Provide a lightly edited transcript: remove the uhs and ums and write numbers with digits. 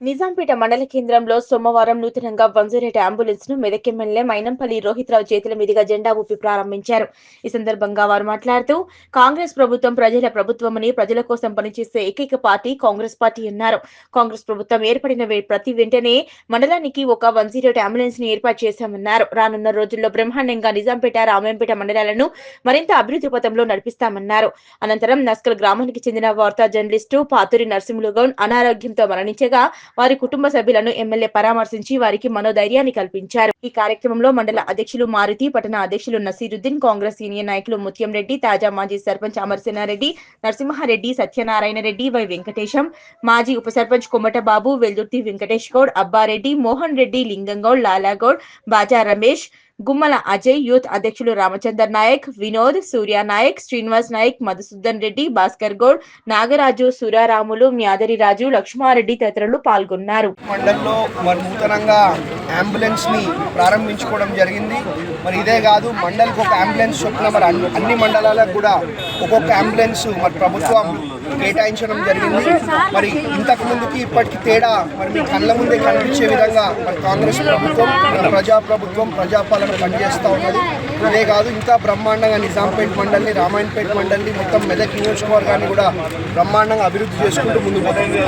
నిజాంపేట మండల కేంద్రంలో సోమవారం నూతనంగా 108 అంబులెన్స్ ను మెదక్ ఎమ్మెల్యే మైనంపల్లి రోహిత్రావు చేతుల మీదుగా జెండా ఊపి ప్రారంభించారు. ఈ సందర్భంగా వారు మాట్లాడుతూ కాంగ్రెస్ ప్రభుత్వం ప్రజల ప్రభుత్వమని, ప్రజల కోసం పనిచేసే ఏకైక పార్టీ కాంగ్రెస్ పార్టీ అన్నారు. కాంగ్రెస్ ప్రభుత్వం ఏర్పడిన ప్రతి వెంటనే మండలానికి ఒక 108 అంబులెన్స్ ని ఏర్పాటు చేశామన్నారు. రానున్న రోజుల్లో బ్రహ్మాండంగా నిజాంపేట, రామాయంపేట మండలాలను మరింత అభివృద్ధి పథంలో నడిపిస్తామన్నారు. అనంతరం నస్కల్ గ్రామానికి చెందిన వార్తా జర్నలిస్టు పాతూరి నరసింహులు గౌడ్ అనారోగ్యంతో మరణించగా వారి కుటుంబ సభ్యులను ఎమ్మెల్యే పరామర్శించి వారికి మనోధైర్యాన్ని కల్పించారు. ఈ కార్యక్రమంలో మండల అధ్యక్షులు మారుతి, పట్టణ అధ్యక్షులు నసీరుద్దీన్, కాంగ్రెస్ సీనియర్ నాయకులు ముత్యం రెడ్డి, తాజా మాజీ సర్పంచ్ అమర్సేనారెడ్డి, నరసింహారెడ్డి, సత్యనారాయణ రెడ్డి, వై వెంకటేశం, మాజీ ఉప సర్పంచ్ కొమ్మటబాబు, వెల్దుర్తి వెంకటేష్ గౌడ్, అబ్బారెడ్డి, మోహన్ రెడ్డి, లింగంగౌడ్, లాలాగౌడ్, బాజా రమేష్, గుమ్మల అజయ్, యూత్ అధ్యక్షులు రామచందర్ నాయక్, వినోద్, సూర్య నాయక్, శ్రీనివాస్ నాయక్, మధుసూదన్ రెడ్డి, భాస్కర్ గౌడ్, నాగరాజు, సూరారాములు, మ్యాదరి రాజు, లక్ష్మారెడ్డి తదితరులు పాల్గొన్నారు. మండలంలో నూతనంగా అంబులెన్స్ ని ప్రారంభించుకోవడం జరిగింది. మరి ఇదే కాదు, మండలికి ఒక అంబులెన్స్ చొప్పున మరి అన్ని మండలాలకు కూడా ఒక్కొక్క అంబులెన్స్ మరి ప్రభుత్వం కేటాయించడం జరిగింది. మరి ఇంతకు ముందుకి ఇప్పటికి తేడా మరి మీ కళ్ళ ముందే కనిపించే విధంగా మరి కాంగ్రెస్ ప్రభుత్వం ప్రజాప్రభుత్వం ప్రజాపాలన పనిచేస్తూ ఉన్నది. ఇదే కాదు, ఇంకా బ్రహ్మాండంగా నిజాంపేట మండలిని, రామాయణపేట మండలిని, మొత్తం మెదక్ నియోజకవర్గాన్ని కూడా బ్రహ్మాండంగా అభివృద్ధి చేసుకుంటూ ముందుకు పోతుంది.